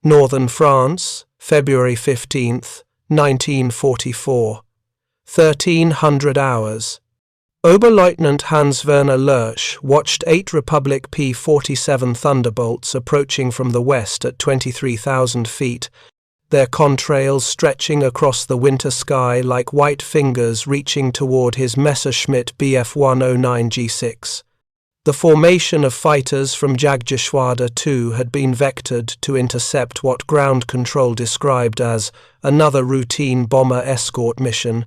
Northern France, February 15th, 1944. 1300 hours. Oberleutnant Hans-Werner Lersch watched 8 Republic P-47 Thunderbolts approaching from the west at 23,000 feet, their contrails stretching across the winter sky like white fingers reaching toward his Messerschmitt Bf 109 G6. The formation of fighters from Jagdgeschwader II had been vectored to intercept what ground control described as another routine bomber escort mission,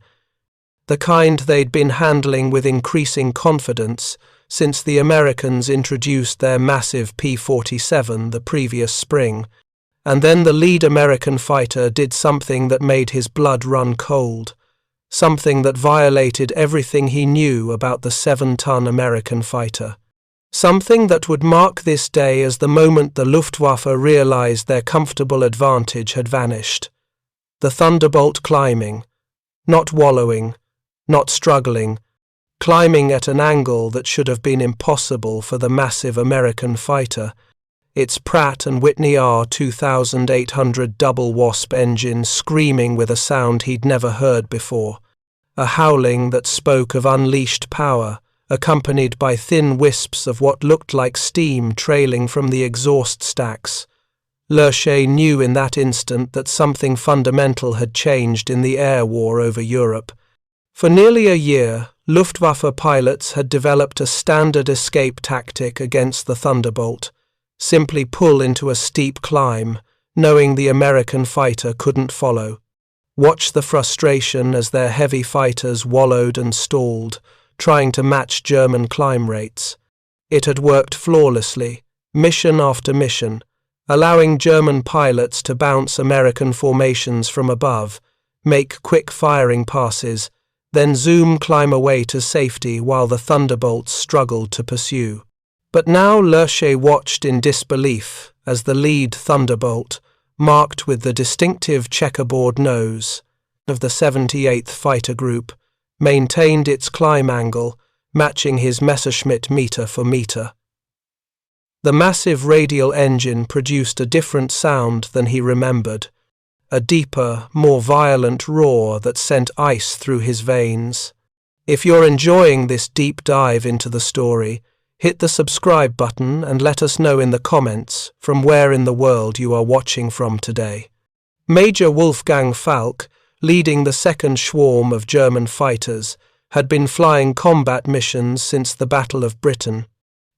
the kind they'd been handling with increasing confidence since the Americans introduced their massive P-47 the previous spring, and then the lead American fighter did something that made his blood run cold, something that violated everything he knew about the 7-ton American fighter. Something that would mark this day as the moment the Luftwaffe realized their comfortable advantage had vanished. The Thunderbolt climbing, not wallowing, not struggling, climbing at an angle that should have been impossible for the massive American fighter, its Pratt & Whitney R2800 double wasp engine screaming with a sound he'd never heard before, a howling that spoke of unleashed power, accompanied by thin wisps of what looked like steam trailing from the exhaust stacks. Lersch knew in that instant that something fundamental had changed in the air war over Europe. For nearly a year, Luftwaffe pilots had developed a standard escape tactic against the Thunderbolt: simply pull into a steep climb, knowing the American fighter couldn't follow. Watch the frustration as their heavy fighters wallowed and stalled, trying to match German climb rates. It had worked flawlessly, mission after mission, allowing German pilots to bounce American formations from above, make quick firing passes, then zoom climb away to safety while the Thunderbolts struggled to pursue. But now Lersch watched in disbelief as the lead Thunderbolt, marked with the distinctive checkerboard nose of the 78th Fighter Group, maintained its climb angle, matching his Messerschmitt meter for meter. The massive radial engine produced a different sound than he remembered, a deeper, more violent roar that sent ice through his veins. If you're enjoying this deep dive into the story, hit the subscribe button and let us know in the comments from where in the world you are watching from today. Major Wolfgang Falk, leading the second swarm of German fighters, had been flying combat missions since the Battle of Britain.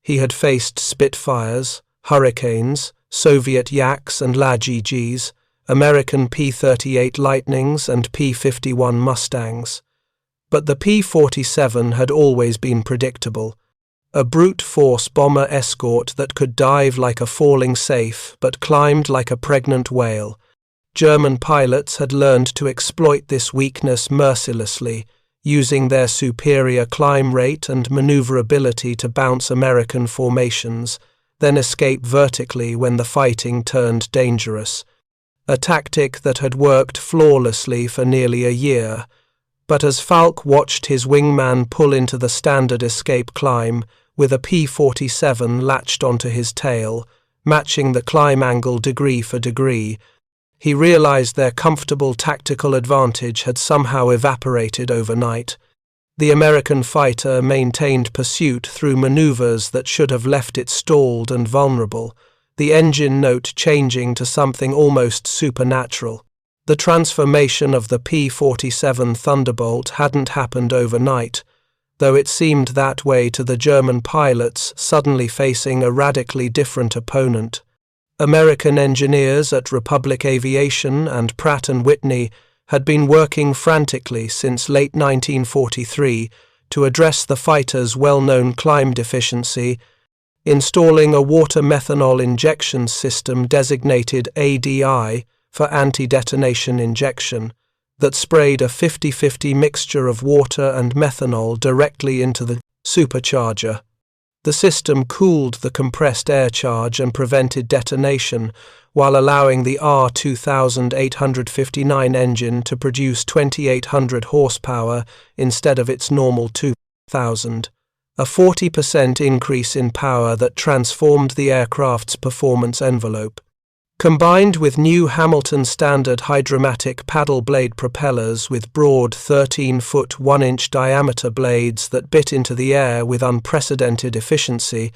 He had faced Spitfires, Hurricanes, Soviet Yaks and La-GGs, American P-38 Lightnings and P-51 Mustangs. But the P-47 had always been predictable, a brute force bomber escort that could dive like a falling safe but climbed like a pregnant whale. German pilots had learned to exploit this weakness mercilessly, using their superior climb rate and maneuverability to bounce American formations, then escape vertically when the fighting turned dangerous. A tactic that had worked flawlessly for nearly a year, but as Falk watched his wingman pull into the standard escape climb with a P-47 latched onto his tail, matching the climb angle degree for degree, he realized their comfortable tactical advantage had somehow evaporated overnight. The American fighter maintained pursuit through maneuvers that should have left it stalled and vulnerable, the engine note changing to something almost supernatural. The transformation of the P-47 Thunderbolt hadn't happened overnight, though it seemed that way to the German pilots suddenly facing a radically different opponent. American engineers at Republic Aviation and Pratt & Whitney had been working frantically since late 1943 to address the fighter's well-known climb deficiency, installing a water methanol injection system designated ADI for anti-detonation injection that sprayed a 50-50 mixture of water and methanol directly into the supercharger. The system cooled the compressed air charge and prevented detonation, while allowing the R2859 engine to produce 2,800 horsepower instead of its normal 2,000, a 40% increase in power that transformed the aircraft's performance envelope. Combined with new Hamilton standard hydromatic paddle blade propellers with broad 13-foot 1-inch diameter blades that bit into the air with unprecedented efficiency,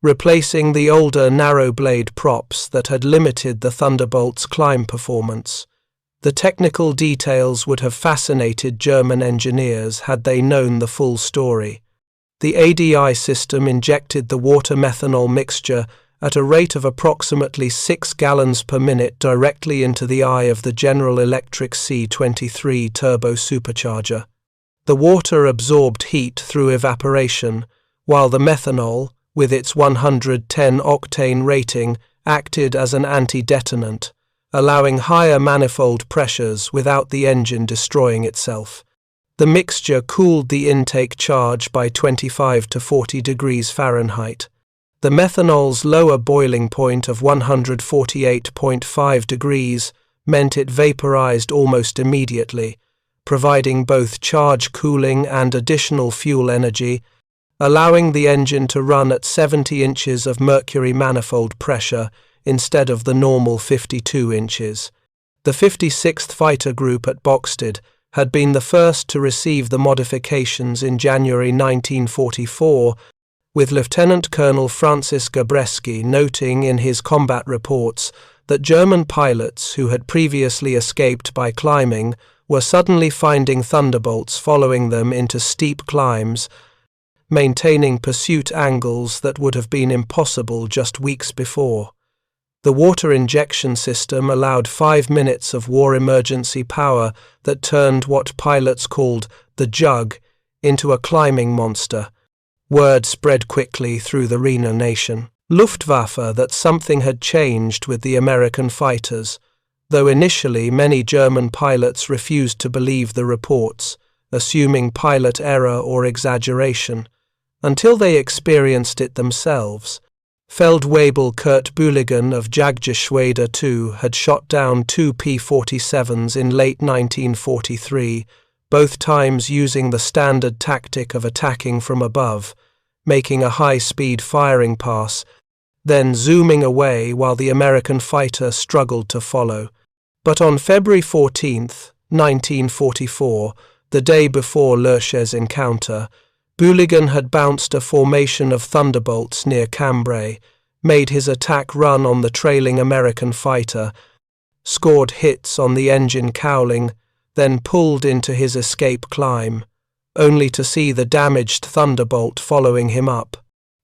replacing the older narrow blade props that had limited the Thunderbolt's climb performance. The technical details would have fascinated German engineers had they known the full story. The ADI system injected the water-methanol mixture at a rate of approximately 6 gallons per minute directly into the eye of the General Electric C-23 turbo-supercharger. The water absorbed heat through evaporation, while the methanol, with its 110-octane rating, acted as an anti-detonant, allowing higher manifold pressures without the engine destroying itself. The mixture cooled the intake charge by 25 to 40 degrees Fahrenheit. The methanol's lower boiling point of 148.5 degrees meant it vaporized almost immediately, providing both charge cooling and additional fuel energy, allowing the engine to run at 70 inches of mercury manifold pressure instead of the normal 52 inches. The 56th Fighter Group at Boxted had been the first to receive the modifications in January 1944, with Lieutenant Colonel Francis Gabreski noting in his combat reports that German pilots who had previously escaped by climbing were suddenly finding Thunderbolts following them into steep climbs, maintaining pursuit angles that would have been impossible just weeks before. The water injection system allowed 5 minutes of war emergency power that turned what pilots called the jug into a climbing monster. Word spread quickly through the Rhine nation. Luftwaffe that something had changed with the American fighters, though initially many German pilots refused to believe the reports, assuming pilot error or exaggeration, until they experienced it themselves. Feldwebel Kurt Bühligen of Jagdgeschwader II had shot down 2 P-47s in late 1943, both times using the standard tactic of attacking from above, making a high-speed firing pass, then zooming away while the American fighter struggled to follow. But on February 14, 1944, the day before Lurch's encounter, Bühligen had bounced a formation of Thunderbolts near Cambrai, made his attack run on the trailing American fighter, scored hits on the engine cowling, then pulled into his escape climb, only to see the damaged Thunderbolt following him up.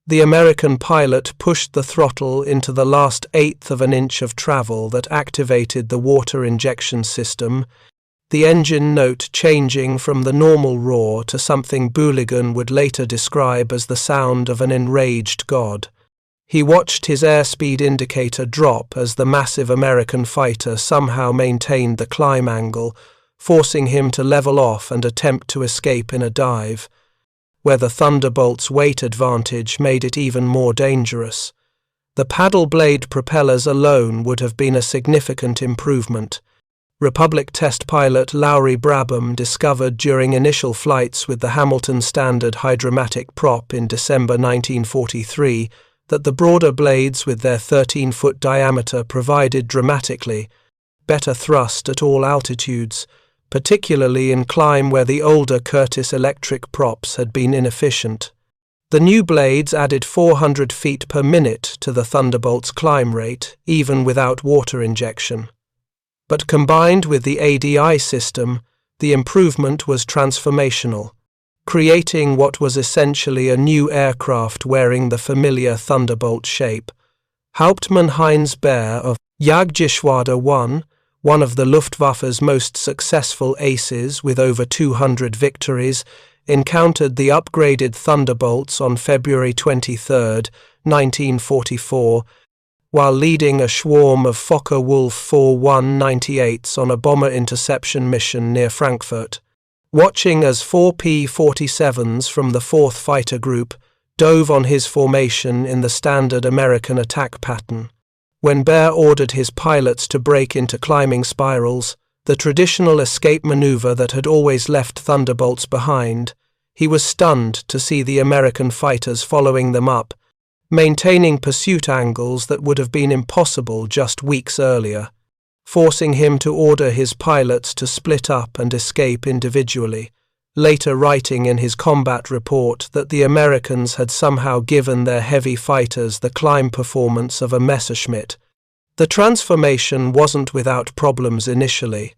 The American pilot pushed the throttle into the last eighth of an inch of travel that activated the water injection system, the engine note changing from the normal roar to something Bühligen would later describe as the sound of an enraged god. He watched his airspeed indicator drop as the massive American fighter somehow maintained the climb angle, forcing him to level off and attempt to escape in a dive, where the Thunderbolt's weight advantage made it even more dangerous. The paddle blade propellers alone would have been a significant improvement. Republic test pilot Lowry Brabham discovered during initial flights with the Hamilton standard hydromatic prop in December 1943 that the broader blades with their 13-foot diameter provided dramatically better thrust at all altitudes, particularly in climb where the older Curtiss electric props had been inefficient. The new blades added 400 feet per minute to the Thunderbolt's climb rate, even without water injection. But combined with the ADI system, the improvement was transformational, creating what was essentially a new aircraft wearing the familiar Thunderbolt shape. Hauptmann Heinz Baer of Jagdgeschwader I, one of the Luftwaffe's most successful aces with over 200 victories, encountered the upgraded Thunderbolts on February 23, 1944, while leading a swarm of Fokker-Wulf 4-198s on a bomber interception mission near Frankfurt. Watching as 4 P-47s from the 4th Fighter Group dove on his formation in the standard American attack pattern. When Baer ordered his pilots to break into climbing spirals, the traditional escape maneuver that had always left Thunderbolts behind, he was stunned to see the American fighters following them up, maintaining pursuit angles that would have been impossible just weeks earlier, forcing him to order his pilots to split up and escape individually, later writing in his combat report that the Americans had somehow given their heavy fighters the climb performance of a Messerschmitt. The transformation wasn't without problems initially.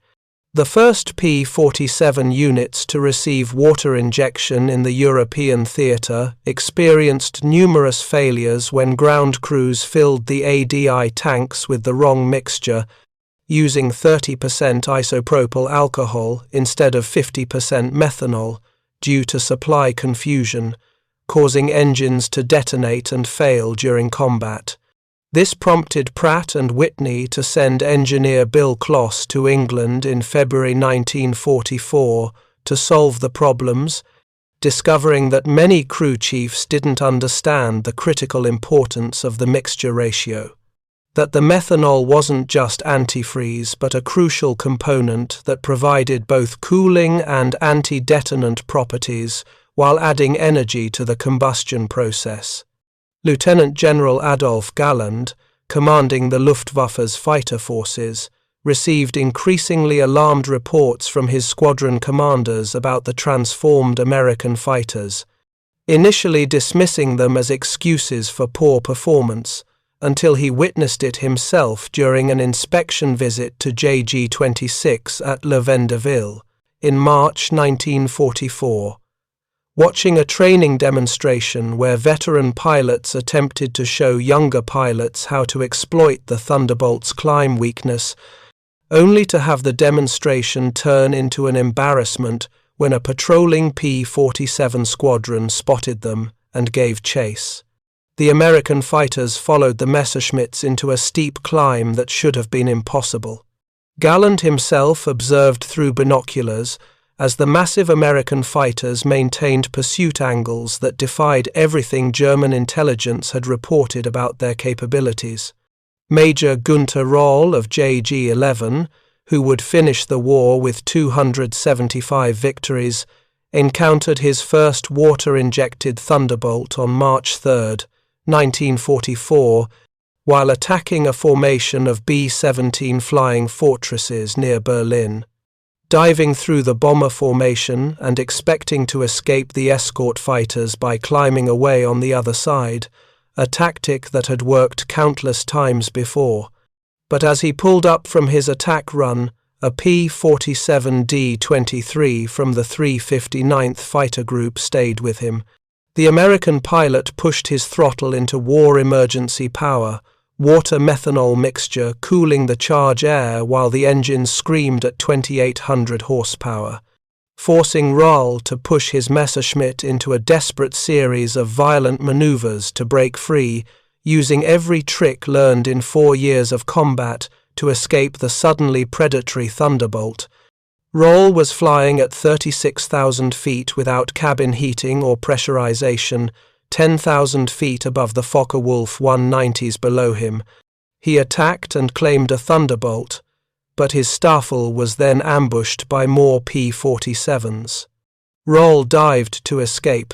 The first P-47 units to receive water injection in the European theatre experienced numerous failures when ground crews filled the ADI tanks with the wrong mixture, using 30% isopropyl alcohol instead of 50% methanol due to supply confusion, causing engines to detonate and fail during combat. This prompted Pratt & Whitney to send engineer Bill Kloss to England in February 1944 to solve the problems, discovering that many crew chiefs didn't understand the critical importance of the mixture ratio. That the methanol wasn't just antifreeze but a crucial component that provided both cooling and anti-detonant properties while adding energy to the combustion process. Lieutenant General Adolf Galland, commanding the Luftwaffe's fighter forces, received increasingly alarmed reports from his squadron commanders about the transformed American fighters, initially dismissing them as excuses for poor performance, until he witnessed it himself during an inspection visit to JG-26 at Le Vendeville in March 1944. Watching a training demonstration where veteran pilots attempted to show younger pilots how to exploit the Thunderbolt's climb weakness, only to have the demonstration turn into an embarrassment when a patrolling P-47 squadron spotted them and gave chase. The American fighters followed the Messerschmitts into a steep climb that should have been impossible. Galland himself observed through binoculars as the massive American fighters maintained pursuit angles that defied everything German intelligence had reported about their capabilities. Major Günther Roll of JG-11, who would finish the war with 275 victories, encountered his first water-injected Thunderbolt on March 3, 1944, while attacking a formation of B-17 flying fortresses near Berlin. Diving through the bomber formation and expecting to escape the escort fighters by climbing away on the other side, a tactic that had worked countless times before. But as he pulled up from his attack run, a P-47 D-23 from the 359th Fighter Group stayed with him. The American pilot pushed his throttle into war emergency power, water-methanol mixture cooling the charge air while the engines screamed at 2,800 horsepower, forcing Roll to push his Messerschmitt into a desperate series of violent maneuvers to break free, using every trick learned in 4 years of combat to escape the suddenly predatory Thunderbolt. Roll was flying at 36,000 feet without cabin heating or pressurization, 10,000 feet above the Focke-Wulf 190s below him. He attacked and claimed a Thunderbolt, but his Staffel was then ambushed by more P-47s. Roll dived to escape,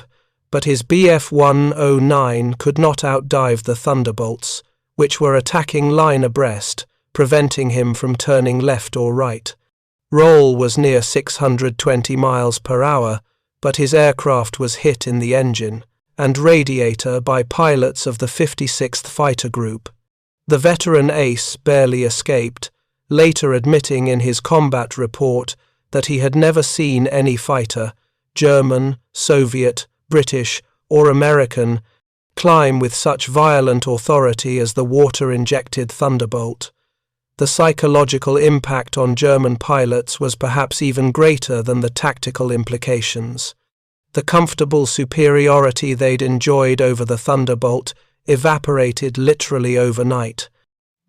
but his Bf-109 could not outdive the Thunderbolts, which were attacking line abreast, preventing him from turning left or right. Roll was near 620 miles per hour, but his aircraft was hit in the engine and radiator by pilots of the 56th Fighter Group. The veteran ace barely escaped, later admitting in his combat report that he had never seen any fighter, German, Soviet, British, or American, climb with such violent authority as the water-injected Thunderbolt. The psychological impact on German pilots was perhaps even greater than the tactical implications. The comfortable superiority they'd enjoyed over the Thunderbolt evaporated literally overnight.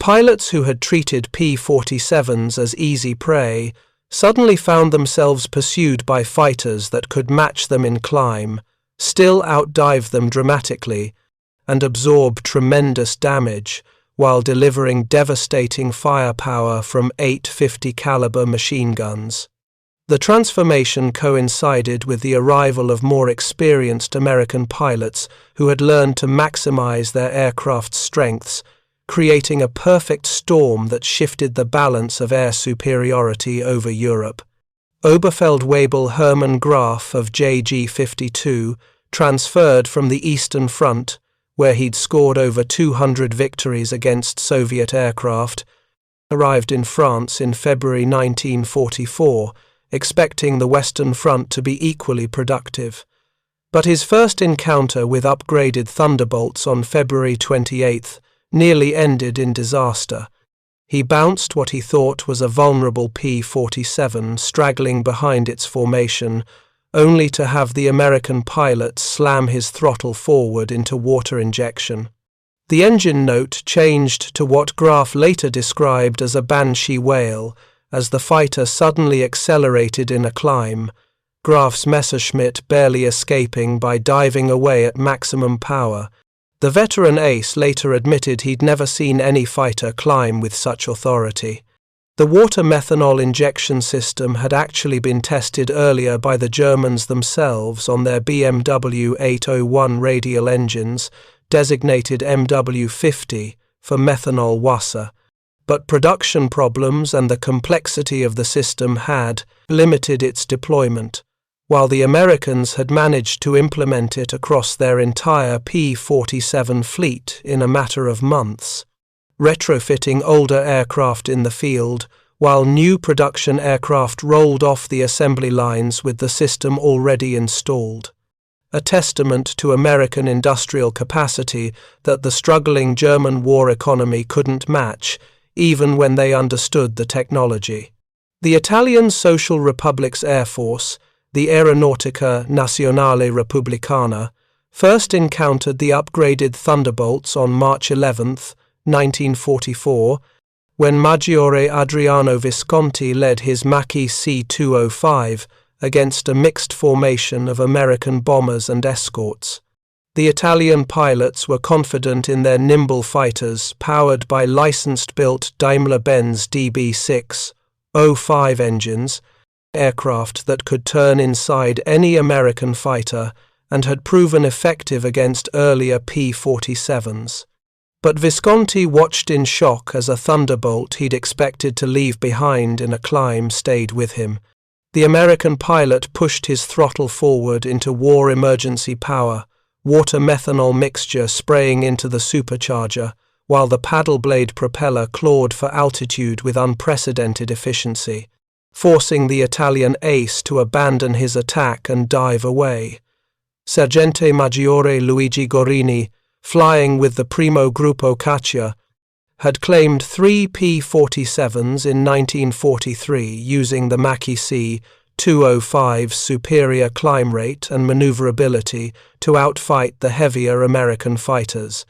Pilots who had treated P-47s as easy prey suddenly found themselves pursued by fighters that could match them in climb, still outdive them dramatically, and absorb tremendous damage while delivering devastating firepower from 850 caliber machine guns. The transformation coincided with the arrival of more experienced American pilots who had learned to maximize their aircraft's strengths, creating a perfect storm that shifted the balance of air superiority over Europe. Oberfeldwebel Hermann Graf of JG-52 transferred from the Eastern Front, where he'd scored over 200 victories against Soviet aircraft, arrived in France in February 1944, expecting the Western Front to be equally productive. But his first encounter with upgraded Thunderbolts on February 28 nearly ended in disaster. He bounced what he thought was a vulnerable P-47 straggling behind its formation, only to have the American pilot slam his throttle forward into water injection. The engine note changed to what Graf later described as a banshee wail as the fighter suddenly accelerated in a climb, Graf's Messerschmitt barely escaping by diving away at maximum power. The veteran ace later admitted he'd never seen any fighter climb with such authority. The water methanol injection system had actually been tested earlier by the Germans themselves on their BMW 801 radial engines, designated MW50 for methanol Wasser, but production problems and the complexity of the system had limited its deployment, while the Americans had managed to implement it across their entire P-47 fleet in a matter of months, retrofitting older aircraft in the field, while new production aircraft rolled off the assembly lines with the system already installed. A testament to American industrial capacity that the struggling German war economy couldn't match, even when they understood the technology. The Italian Social Republic's Air Force, the Aeronautica Nazionale Repubblicana, first encountered the upgraded Thunderbolts on March 11, 1944, when Maggiore Adriano Visconti led his Macchi C-205 against a mixed formation of American bombers and escorts. The Italian pilots were confident in their nimble fighters powered by licensed-built Daimler-Benz DB6-05 engines, aircraft that could turn inside any American fighter and had proven effective against earlier P-47s. But Visconti watched in shock as a Thunderbolt he'd expected to leave behind in a climb stayed with him. The American pilot pushed his throttle forward into war emergency power, water methanol mixture spraying into the supercharger, while the paddle blade propeller clawed for altitude with unprecedented efficiency, forcing the Italian ace to abandon his attack and dive away. Sergente Maggiore Luigi Gorini, flying with the Primo Gruppo Caccia, had claimed 3 P-47s in 1943 using the Macchi C-205's superior climb rate and maneuverability to outfight the heavier American fighters.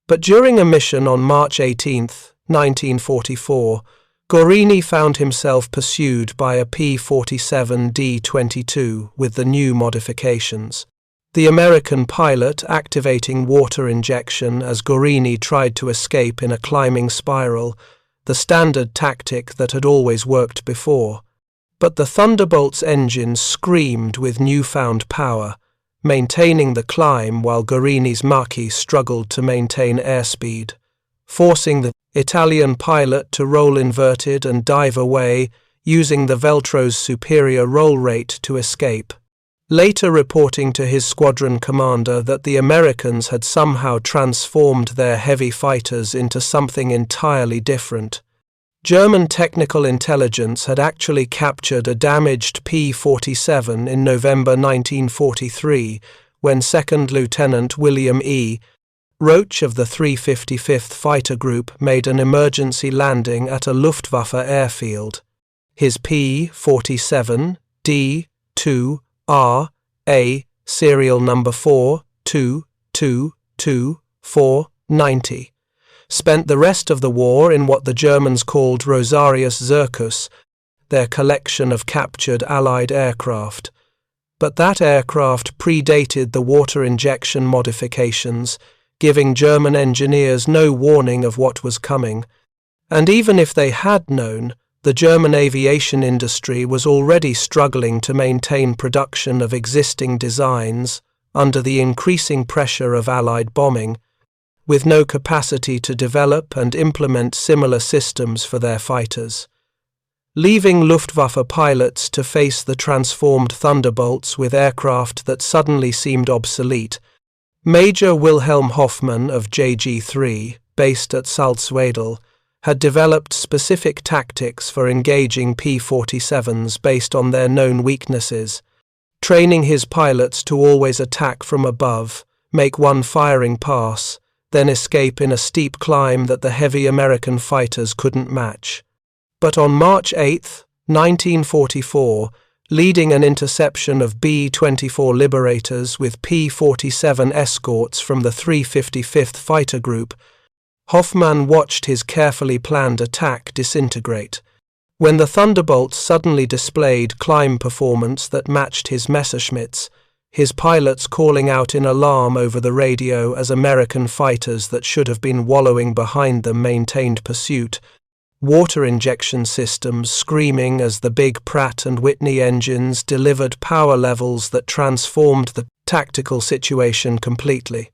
But during a mission on March 18, 1944, Gorini found himself pursued by a P-47 D-22 with the new modifications. The American pilot activating water injection as Gorini tried to escape in a climbing spiral, the standard tactic that had always worked before. But the Thunderbolt's engine screamed with newfound power, maintaining the climb while Gorini's Macchi struggled to maintain airspeed, forcing the Italian pilot to roll inverted and dive away, using the Veltro's superior roll rate to escape, later reporting to his squadron commander that the Americans had somehow transformed their heavy fighters into something entirely different. German technical intelligence had actually captured a damaged P-47 in November 1943 when Second Lieutenant William E. Roach of the 355th Fighter Group made an emergency landing at a Luftwaffe airfield. His P-47 D-2-R-A serial number 422490 spent the rest of the war in what the Germans called Rosarius Zirkus, their collection of captured Allied aircraft. But that aircraft predated the water injection modifications, giving German engineers no warning of what was coming. And even if they had known, The German aviation industry was already struggling to maintain production of existing designs under the increasing pressure of Allied bombing, with no capacity to develop and implement similar systems for their fighters. Leaving Luftwaffe pilots to face the transformed Thunderbolts with aircraft that suddenly seemed obsolete, Major Wilhelm Hoffmann of JG-3, based at Salzwedel, had developed specific tactics for engaging P-47s based on their known weaknesses, training his pilots to always attack from above, make one firing pass, then escape in a steep climb that the heavy American fighters couldn't match. But on March 8, 1944, leading an interception of B-24 Liberators with P-47 escorts from the 355th Fighter Group, Hoffmann watched his carefully planned attack disintegrate. When the Thunderbolts suddenly displayed climb performance that matched his Messerschmitts, his pilots calling out in alarm over the radio as American fighters that should have been wallowing behind them maintained pursuit, water injection systems screaming as the big Pratt & Whitney engines delivered power levels that transformed the tactical situation completely.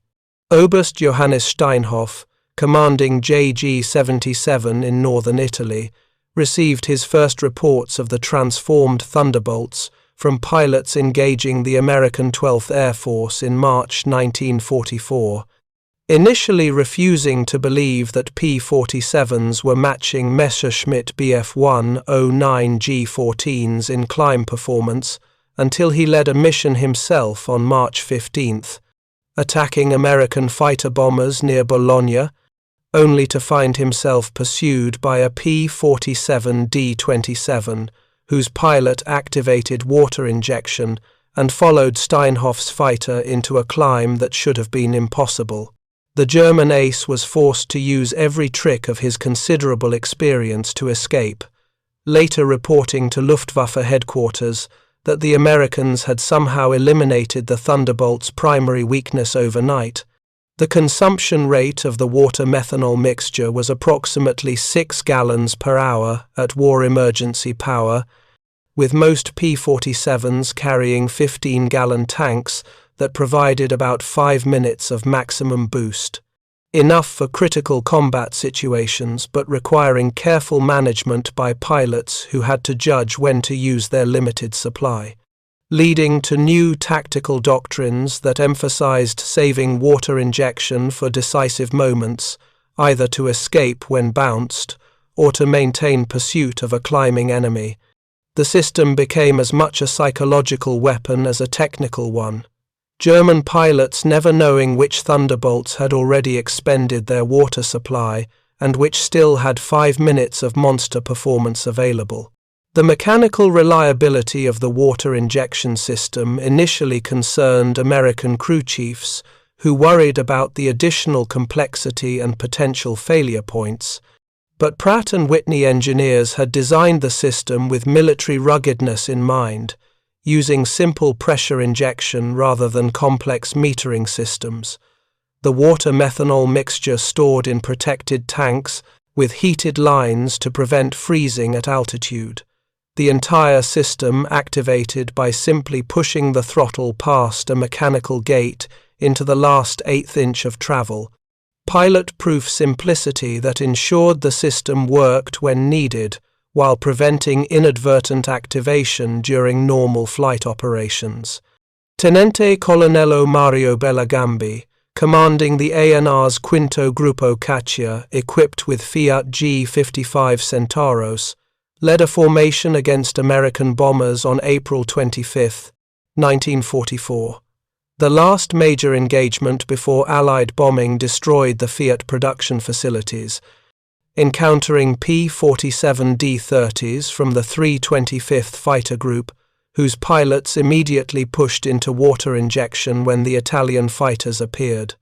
Oberst Johannes Steinhoff, commanding JG-77 in northern Italy, received his first reports of the transformed Thunderbolts from pilots engaging the American 12th Air Force in March 1944, initially refusing to believe that P-47s were matching Messerschmitt Bf-109 G-14s in climb performance until he led a mission himself on March 15th, attacking American fighter bombers near Bologna, only to find himself pursued by a P-47 D-27, whose pilot activated water injection and followed Steinhoff's fighter into a climb that should have been impossible. The German ace was forced to use every trick of his considerable experience to escape, later reporting to Luftwaffe headquarters that the Americans had somehow eliminated the Thunderbolt's primary weakness overnight. The consumption rate of the water-methanol mixture was approximately 6 gallons per hour at war emergency power, with most P-47s carrying 15-gallon tanks that provided about 5 minutes of maximum boost, enough for critical combat situations but requiring careful management by pilots who had to judge when to use their limited supply, leading to new tactical doctrines that emphasized saving water injection for decisive moments, either to escape when bounced or to maintain pursuit of a climbing enemy. The system became as much a psychological weapon as a technical one, German pilots never knowing which Thunderbolts had already expended their water supply and which still had 5 minutes of monster performance available. The mechanical reliability of the water injection system initially concerned American crew chiefs who worried about the additional complexity and potential failure points, but Pratt & Whitney engineers had designed the system with military ruggedness in mind, using simple pressure injection rather than complex metering systems. The water-methanol mixture stored in protected tanks with heated lines to prevent freezing at altitude. The entire system activated by simply pushing the throttle past a mechanical gate into the last 1/8 inch of travel. Pilot-proof simplicity that ensured the system worked when needed, while preventing inadvertent activation during normal flight operations. Tenente Colonnello Mario Bellagambi, commanding the ANR's Quinto Gruppo Caccia, equipped with Fiat G-55 Centauros, led a formation against American bombers on April 25, 1944. The last major engagement before Allied bombing destroyed the Fiat production facilities, encountering P-47 D-30s from the 325th Fighter Group, whose pilots immediately pushed into water injection when the Italian fighters appeared.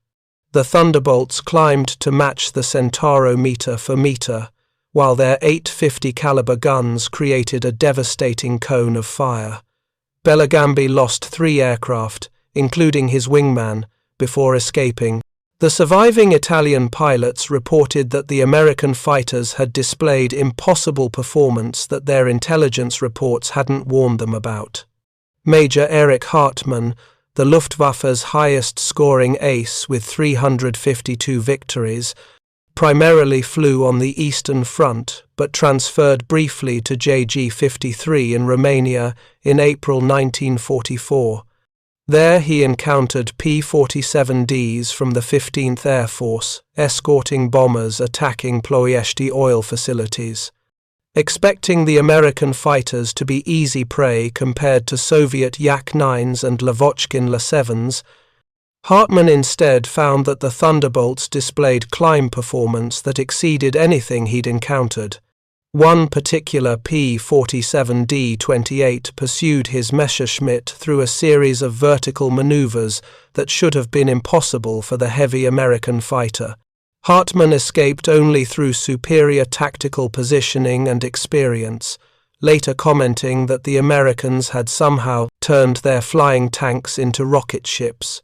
The Thunderbolts climbed to match the Centauro meter for meter, while their 850 caliber guns created a devastating cone of fire. Bellagambi lost 3 aircraft, including his wingman, before escaping, The surviving Italian pilots reported that the American fighters had displayed impossible performance that their intelligence reports hadn't warned them about. Major Erich Hartmann, the Luftwaffe's highest-scoring ace with 352 victories, primarily flew on the Eastern Front but transferred briefly to JG-53 in Romania in April 1944. There he encountered P-47Ds from the 15th Air Force, escorting bombers attacking Ploiești oil facilities. Expecting the American fighters to be easy prey compared to Soviet Yak-9s and Lavochkin La-7s, Hartmann instead found that the Thunderbolts displayed climb performance that exceeded anything he'd encountered. One particular P-47D-28 pursued his Messerschmitt through a series of vertical maneuvers that should have been impossible for the heavy American fighter. Hartmann escaped only through superior tactical positioning and experience, later commenting that the Americans had somehow turned their flying tanks into rocket ships.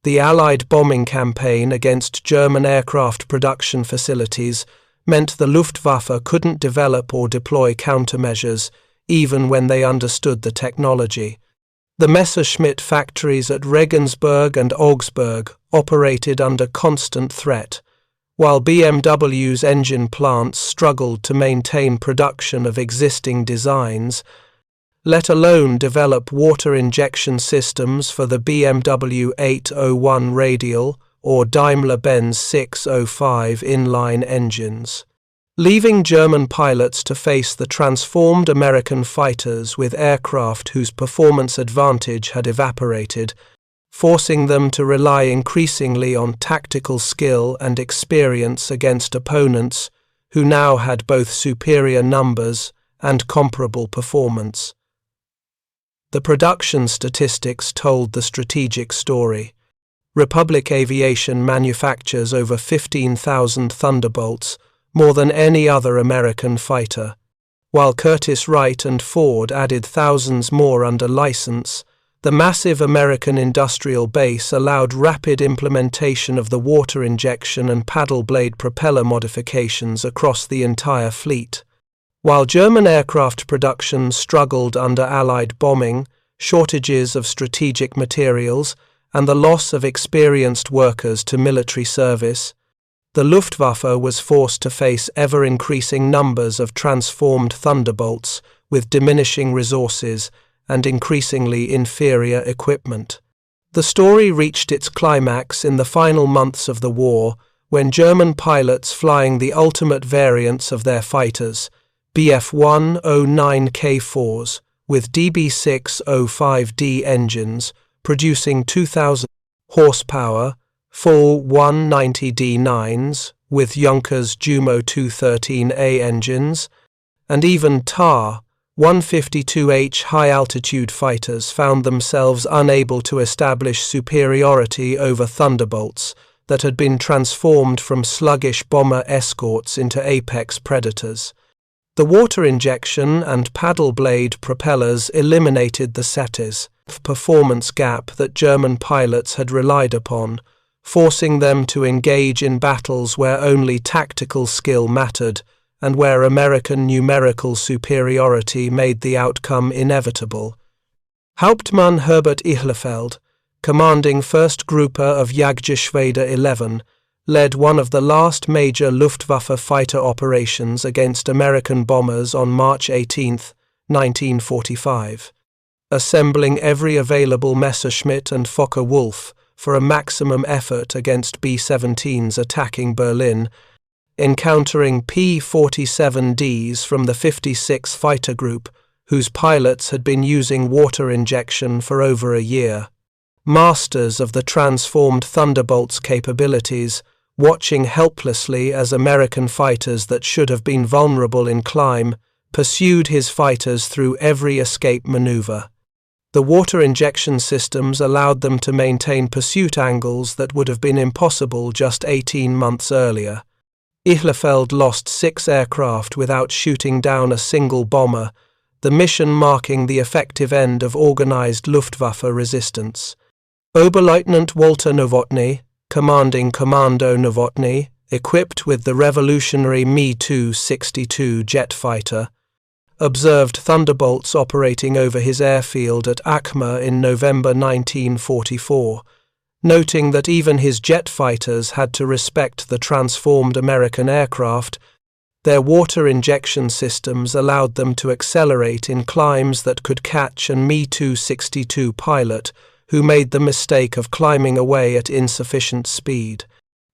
The Allied bombing campaign against German aircraft production facilities meant the Luftwaffe couldn't develop or deploy countermeasures, even when they understood the technology. The Messerschmitt factories at Regensburg and Augsburg operated under constant threat, while BMW's engine plants struggled to maintain production of existing designs, let alone develop water injection systems for the BMW 801 radial or Daimler-Benz 605 inline engines, leaving German pilots to face the transformed American fighters with aircraft whose performance advantage had evaporated, forcing them to rely increasingly on tactical skill and experience against opponents who now had both superior numbers and comparable performance. The production statistics told the strategic story. Republic Aviation manufactures over 15,000 Thunderbolts, more than any other American fighter, while Curtiss-Wright and Ford added thousands more under license. The massive American industrial base allowed rapid implementation of the water injection and paddle blade propeller modifications across the entire fleet. While German aircraft production struggled under Allied bombing, shortages of strategic materials, and the loss of experienced workers to military service, the Luftwaffe was forced to face ever-increasing numbers of transformed Thunderbolts with diminishing resources and increasingly inferior equipment. The story reached its climax in the final months of the war when German pilots flying the ultimate variants of their fighters, Bf-109K4s, with DB605D engines, producing 2,000 horsepower, full 190D9s with Junkers Jumo 213A engines, and even TAR 152H high-altitude fighters found themselves unable to establish superiority over Thunderbolts that had been transformed from sluggish bomber escorts into apex predators. The water injection and paddle blade propellers eliminated the SETIS performance gap that German pilots had relied upon, forcing them to engage in battles where only tactical skill mattered and where American numerical superiority made the outcome inevitable. Hauptmann Herbert Ihlefeld, commanding 1st Gruppe of Jagdgeschwader 11, led one of the last major Luftwaffe fighter operations against American bombers on March 18, 1945, assembling every available Messerschmitt and Focke-Wulf for a maximum effort against B-17s attacking Berlin, encountering P-47Ds from the 56th Fighter Group, whose pilots had been using water injection for over a year. Masters of the transformed Thunderbolt's capabilities, watching helplessly as American fighters that should have been vulnerable in climb pursued his fighters through every escape maneuver. The water injection systems allowed them to maintain pursuit angles that would have been impossible just 18 months earlier. Ihlefeld lost 6 aircraft without shooting down a single bomber, the mission marking the effective end of organized Luftwaffe resistance. Oberleutnant Walter Nowotny, commanding Commando Novotny, equipped with the revolutionary Mi-262 jet fighter, observed Thunderbolts operating over his airfield at Akhma in November 1944, noting that even his jet fighters had to respect the transformed American aircraft. Their water injection systems allowed them to accelerate in climbs that could catch an Mi-262 pilot who made the mistake of climbing away at insufficient speed.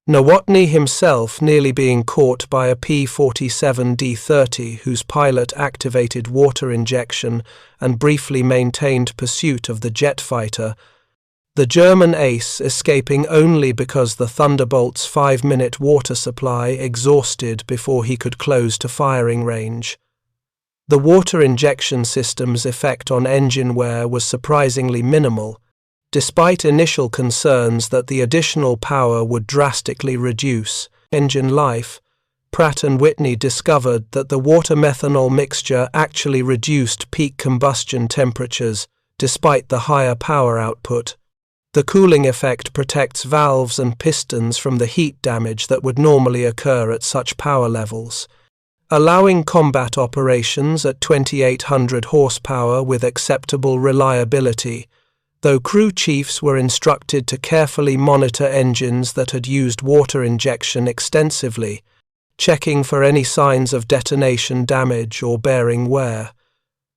Novotny himself nearly being caught by a P-47 D-30 whose pilot activated water injection and briefly maintained pursuit of the jet fighter, the German ace escaping only because the Thunderbolt's 5-minute water supply exhausted before he could close to firing range. The water injection system's effect on engine wear was surprisingly minimal. Despite initial concerns that the additional power would drastically reduce engine life, Pratt & Whitney discovered that the water-methanol mixture actually reduced peak combustion temperatures despite the higher power output. The cooling effect protects valves and pistons from the heat damage that would normally occur at such power levels, allowing combat operations at 2,800 horsepower with acceptable reliability, though crew chiefs were instructed to carefully monitor engines that had used water injection extensively, checking for any signs of detonation damage or bearing wear.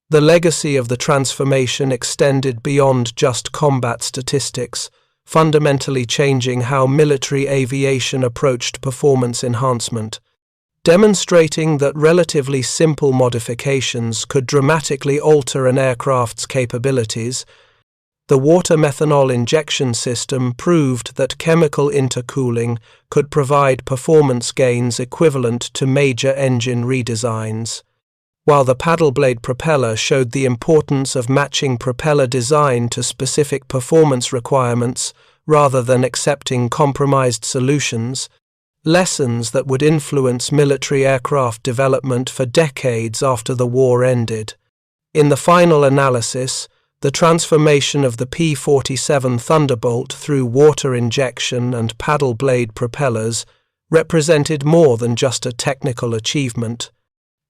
The legacy of the transformation extended beyond just combat statistics, fundamentally changing how military aviation approached performance enhancement, demonstrating that relatively simple modifications could dramatically alter an aircraft's capabilities. The water-methanol injection system proved that chemical intercooling could provide performance gains equivalent to major engine redesigns, while the paddle blade propeller showed the importance of matching propeller design to specific performance requirements rather than accepting compromised solutions, lessons that would influence military aircraft development for decades after the war ended. In the final analysis, the transformation of the P-47 Thunderbolt through water injection and paddle blade propellers represented more than just a technical achievement.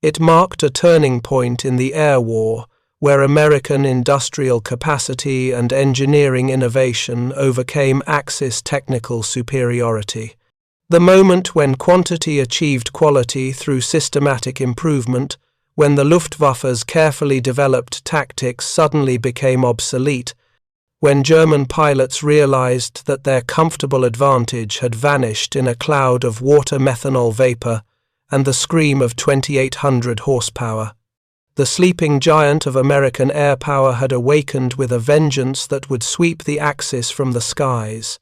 It marked a turning point in the air war, where American industrial capacity and engineering innovation overcame Axis technical superiority. The moment when quantity achieved quality through systematic improvement, when the Luftwaffe's carefully developed tactics suddenly became obsolete, when German pilots realized that their comfortable advantage had vanished in a cloud of water-methanol vapor and the scream of 2,800 horsepower. The sleeping giant of American air power had awakened with a vengeance that would sweep the Axis from the skies.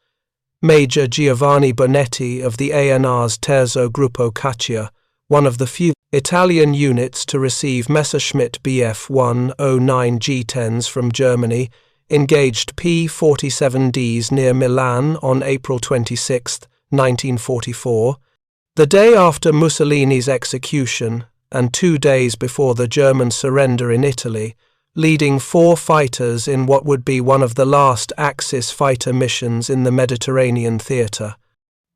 Major Giovanni Bonetti of the ANR's Terzo Gruppo Caccia, one of the few Italian units to receive Messerschmitt Bf-109 G10s from Germany, engaged P-47Ds near Milan on April 26, 1944, the day after Mussolini's execution and 2 days before the German surrender in Italy, leading 4 fighters in what would be one of the last Axis fighter missions in the Mediterranean theater.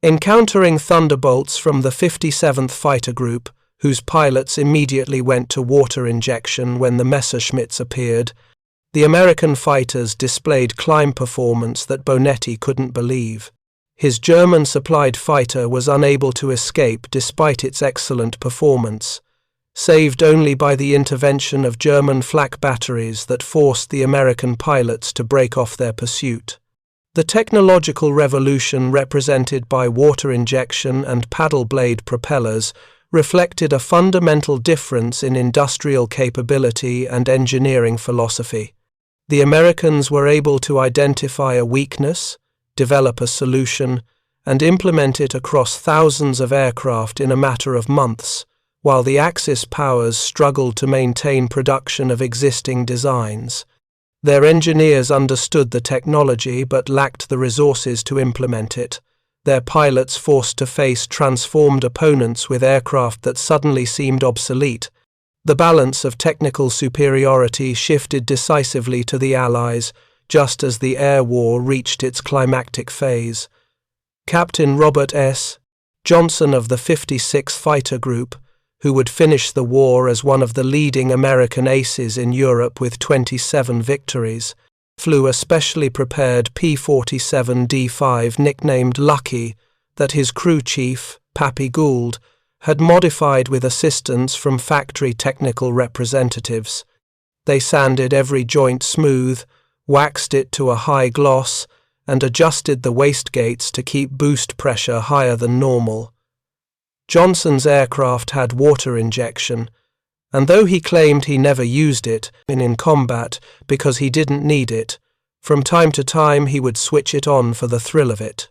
Encountering Thunderbolts from the 57th Fighter Group, whose pilots immediately went to water injection when the Messerschmitts appeared, the American fighters displayed climb performance that Bonetti couldn't believe. His German-supplied fighter was unable to escape despite its excellent performance, saved only by the intervention of German flak batteries that forced the American pilots to break off their pursuit. The technological revolution represented by water injection and paddle blade propellers reflected a fundamental difference in industrial capability and engineering philosophy. The Americans were able to identify a weakness, develop a solution, and implement it across thousands of aircraft in a matter of months, while the Axis powers struggled to maintain production of existing designs. Their engineers understood the technology but lacked the resources to implement it, their pilots forced to face transformed opponents with aircraft that suddenly seemed obsolete. The balance of technical superiority shifted decisively to the Allies, just as the air war reached its climactic phase. Captain Robert S. Johnson of the 56th Fighter Group, who would finish the war as one of the leading American aces in Europe with 27 victories, flew a specially prepared P-47 D5 nicknamed Lucky that his crew chief, Pappy Gould, had modified with assistance from factory technical representatives. They sanded every joint smooth, waxed it to a high gloss, and adjusted the wastegates to keep boost pressure higher than normal. Johnson's aircraft had water injection, and though he claimed he never used it in combat because he didn't need it, from time to time he would switch it on for the thrill of it.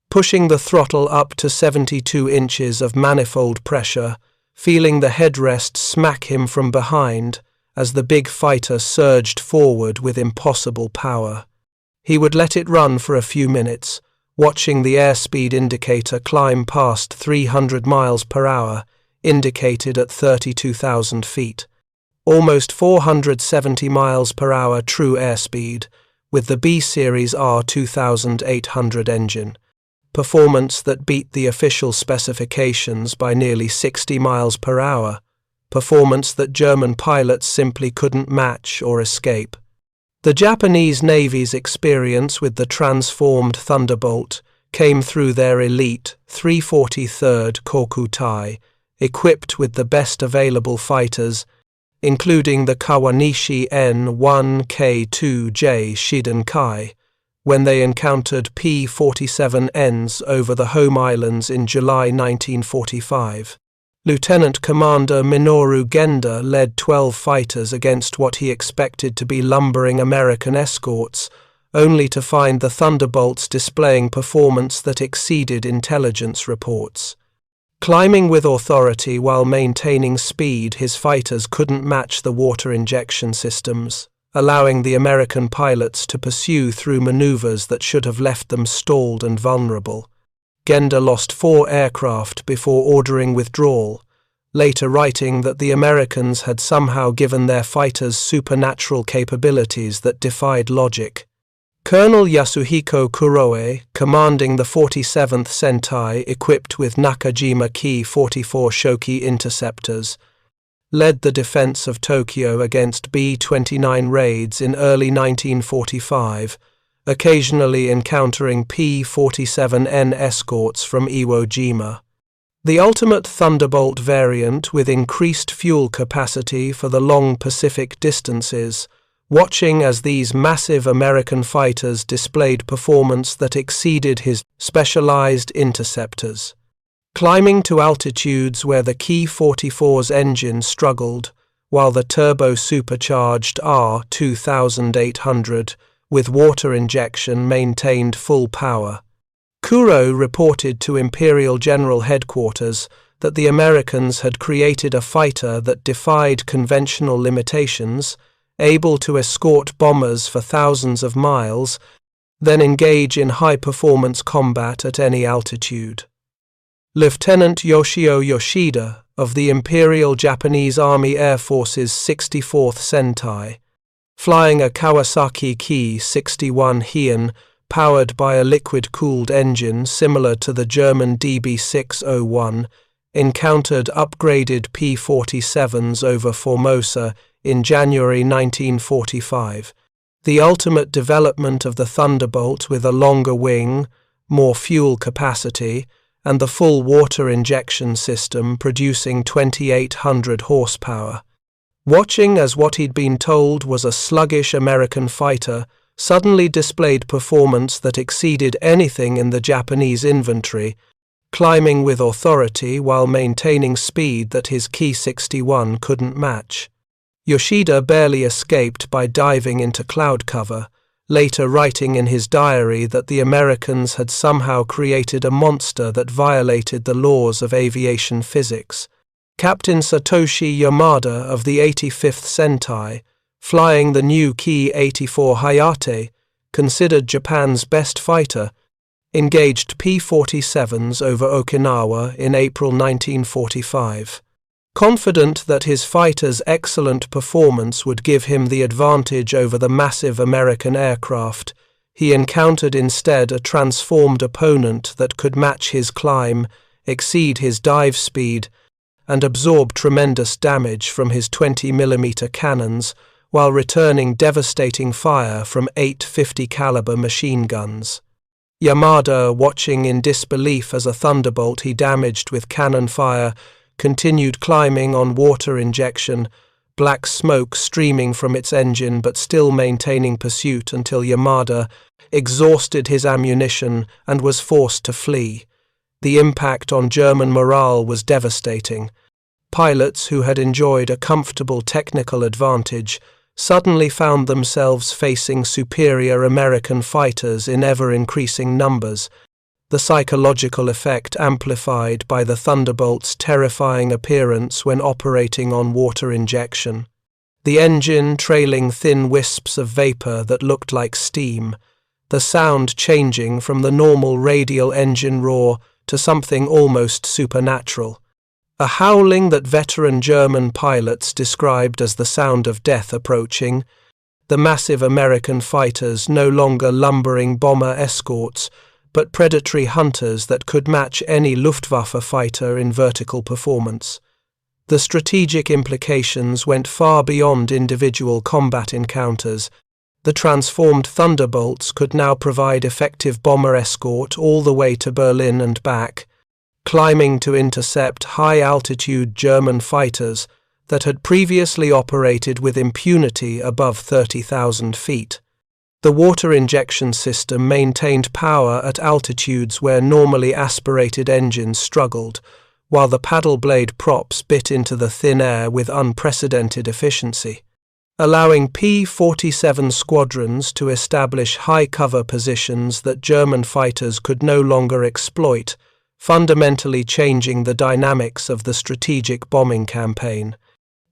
Pushing the throttle up to 72 inches of manifold pressure, feeling the headrest smack him from behind as the big fighter surged forward with impossible power. He would let it run for a few minutes, watching the airspeed indicator climb past 300 miles per hour, indicated at 32,000 feet. Almost 470 miles per hour true airspeed, with the B-Series R2800 engine. Performance that beat the official specifications by nearly 60 miles per hour. Performance that German pilots simply couldn't match or escape. The Japanese Navy's experience with the transformed Thunderbolt came through their elite 343rd Kokutai, equipped with the best available fighters, including the Kawanishi N-1K2J Shidenkai, when they encountered P-47s over the home islands in July 1945. Lieutenant Commander Minoru Genda led 12 fighters against what he expected to be lumbering American escorts, only to find the Thunderbolts displaying performance that exceeded intelligence reports. Climbing with authority while maintaining speed, his fighters couldn't match the water injection systems, allowing the American pilots to pursue through maneuvers that should have left them stalled and vulnerable. Genda lost 4 aircraft before ordering withdrawal, later writing that the Americans had somehow given their fighters supernatural capabilities that defied logic. Colonel Yasuhiko Kuroe, commanding the 47th Sentai equipped with Nakajima Ki 44 Shoki interceptors, led the defense of Tokyo against B-29 raids in early 1945, occasionally encountering P-47N escorts from Iwo Jima. The ultimate Thunderbolt variant with increased fuel capacity for the long Pacific distances, watching as these massive American fighters displayed performance that exceeded his specialized interceptors. Climbing to altitudes where the Ki-44's engine struggled, while the turbo-supercharged R2800 with water injection maintained full power. Kuro reported to Imperial General Headquarters that the Americans had created a fighter that defied conventional limitations, able to escort bombers for thousands of miles, then engage in high-performance combat at any altitude. Lieutenant Yoshio Yoshida of the Imperial Japanese Army Air Force's 64th Sentai, flying a Kawasaki Ki-61 Heian powered by a liquid-cooled engine similar to the German DB601, encountered upgraded P-47s over Formosa in January 1945. The ultimate development of the Thunderbolt with a longer wing, more fuel capacity, and the full water injection system producing 2,800 horsepower. Watching as what he'd been told was a sluggish American fighter suddenly displayed performance that exceeded anything in the Japanese inventory, climbing with authority while maintaining speed that his Ki-61 couldn't match. Yoshida barely escaped by diving into cloud cover, later writing in his diary that the Americans had somehow created a monster that violated the laws of aviation physics. Captain Satoshi Yamada of the 85th Sentai, flying the new Ki-84 Hayate, considered Japan's best fighter, engaged P-47s over Okinawa in April 1945. Confident that his fighter's excellent performance would give him the advantage over the massive American aircraft, He encountered instead a transformed opponent that could match his climb, exceed his dive speed, and absorb tremendous damage from his 20mm cannons while returning devastating fire from 8 50 caliber machine guns. Yamada, watching in disbelief as a Thunderbolt he damaged with cannon fire, continued climbing on water injection, black smoke streaming from its engine but still maintaining pursuit until Yamada exhausted his ammunition and was forced to flee. The impact on German morale was devastating. Pilots who had enjoyed a comfortable technical advantage suddenly found themselves facing superior American fighters in ever-increasing numbers, the psychological effect amplified by the Thunderbolt's terrifying appearance when operating on water injection. The engine trailing thin wisps of vapor that looked like steam, the sound changing from the normal radial engine roar to something almost supernatural. A howling that veteran German pilots described as the sound of death approaching, the massive American fighters no longer lumbering bomber escorts, but predatory hunters that could match any Luftwaffe fighter in vertical performance. The strategic implications went far beyond individual combat encounters. The transformed Thunderbolts could now provide effective bomber escort all the way to Berlin and back, climbing to intercept high-altitude German fighters that had previously operated with impunity above 30,000 feet. The water injection system maintained power at altitudes where normally aspirated engines struggled, while the paddle blade props bit into the thin air with unprecedented efficiency, allowing P-47 squadrons to establish high-cover positions that German fighters could no longer exploit, fundamentally changing the dynamics of the strategic bombing campaign.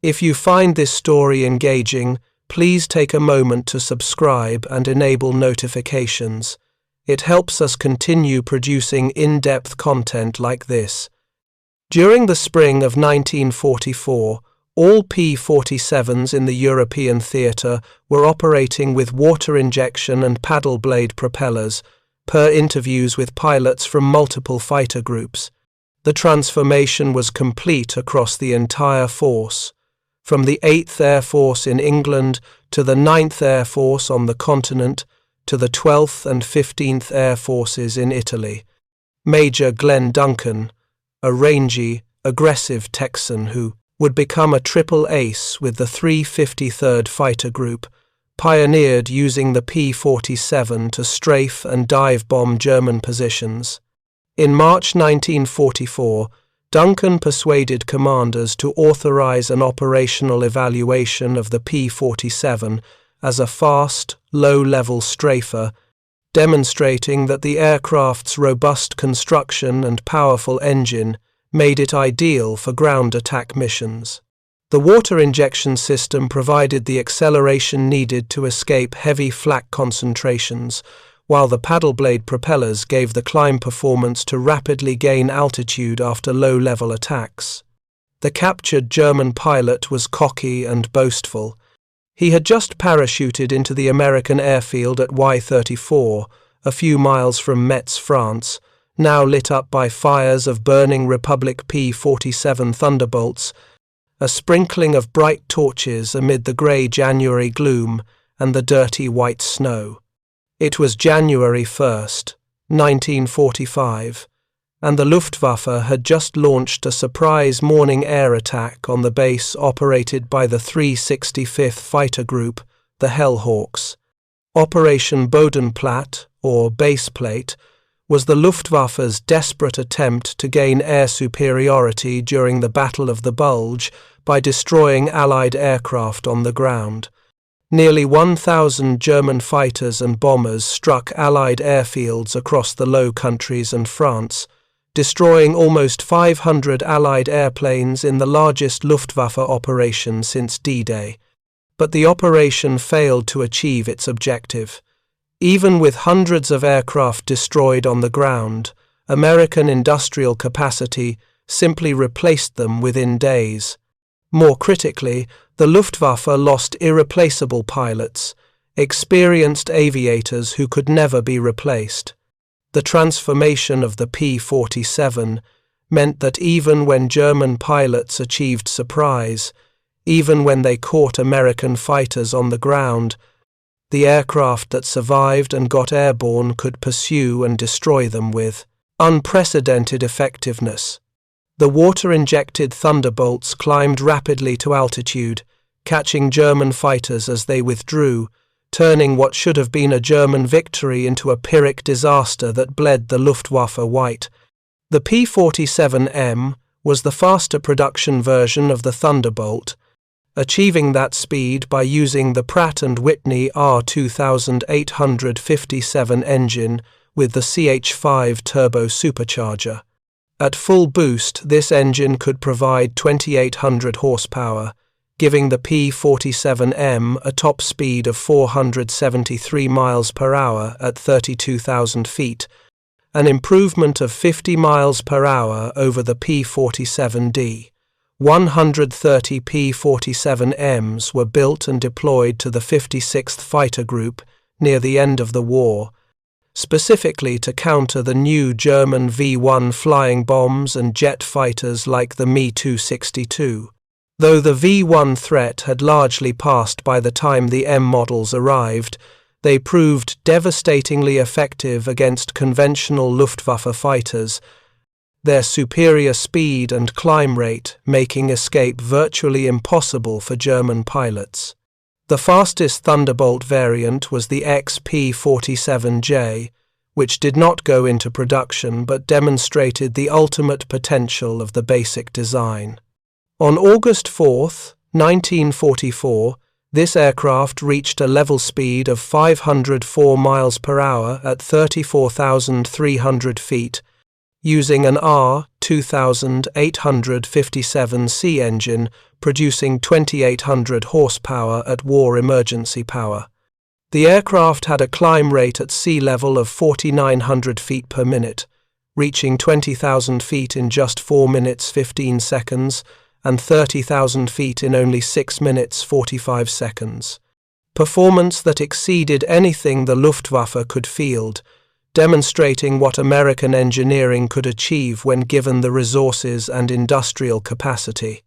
If you find this story engaging, please take a moment to subscribe and enable notifications. It helps us continue producing in-depth content like this. During the spring of 1944, all P-47s in the European theatre were operating with water injection and paddle blade propellers, per interviews with pilots from multiple fighter groups. The transformation was complete across the entire force, from the 8th Air Force in England to the 9th Air Force on the continent to the 12th and 15th Air Forces in Italy. Major Glenn Duncan, a rangy, aggressive Texan who would become a triple ace with the 353rd Fighter Group, pioneered using the P-47 to strafe and dive bomb German positions. In March 1944, Duncan persuaded commanders to authorize an operational evaluation of the P-47 as a fast, low-level strafer, demonstrating that the aircraft's robust construction and powerful engine made it ideal for ground attack missions. The water injection system provided the acceleration needed to escape heavy flak concentrations, while the paddle blade propellers gave the climb performance to rapidly gain altitude after low-level attacks. The captured German pilot was cocky and boastful. He had just parachuted into the American airfield at Y-34, a few miles from Metz, France, now lit up by fires of burning Republic P-47 Thunderbolts, a sprinkling of bright torches amid the grey January gloom and the dirty white snow. It was January 1st, 1945, and the Luftwaffe had just launched a surprise morning air attack on the base operated by the 365th Fighter Group, the Hellhawks. Operation Bodenplatte, or baseplate, was the Luftwaffe's desperate attempt to gain air superiority during the Battle of the Bulge by destroying Allied aircraft on the ground. Nearly 1,000 German fighters and bombers struck Allied airfields across the Low Countries and France, destroying almost 500 Allied airplanes in the largest Luftwaffe operation since D-Day. But the operation failed to achieve its objective. Even with hundreds of aircraft destroyed on the ground, American industrial capacity simply replaced them within days. More critically, the Luftwaffe lost irreplaceable pilots, experienced aviators who could never be replaced. The transformation of the P-47 meant that even when German pilots achieved surprise, even when they caught American fighters on the ground, the aircraft that survived and got airborne could pursue and destroy them with unprecedented effectiveness. The water-injected Thunderbolts climbed rapidly to altitude, catching German fighters as they withdrew, turning what should have been a German victory into a Pyrrhic disaster that bled the Luftwaffe white. The P-47M was the faster production version of the Thunderbolt, achieving that speed by using the Pratt & Whitney R2857 engine with the CH-5 turbo-supercharger. At full boost, this engine could provide 2,800 horsepower, giving the P-47M a top speed of 473 miles per hour at 32,000 feet, an improvement of 50 miles per hour over the P-47D. 130 P-47Ms were built and deployed to the 56th Fighter Group near the end of the war, specifically to counter the new German V-1 flying bombs and jet fighters like the Me-262. Though the V-1 threat had largely passed by the time the M models arrived, they proved devastatingly effective against conventional Luftwaffe fighters, their superior speed and climb rate making escape virtually impossible for German pilots. The fastest Thunderbolt variant was the XP-47J, which did not go into production but demonstrated the ultimate potential of the basic design. On August 4, 1944, this aircraft reached a level speed of 504 miles per hour at 34,300 feet, using an R2857C engine producing 2,800 horsepower at war emergency power. The aircraft had a climb rate at sea level of 4,900 feet per minute, reaching 20,000 feet in just 4 minutes 15 seconds and 30,000 feet in only 6 minutes 45 seconds. Performance that exceeded anything the Luftwaffe could field, demonstrating what American engineering could achieve when given the resources and industrial capacity.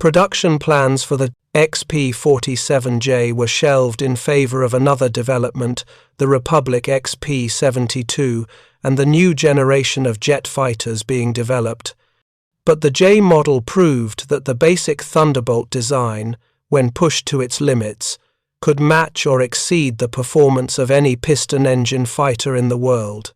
Production plans for the XP-47J were shelved in favor of another development, the Republic XP-72, and the new generation of jet fighters being developed. But the J model proved that the basic Thunderbolt design, when pushed to its limits, could match or exceed the performance of any piston-engine fighter in the world.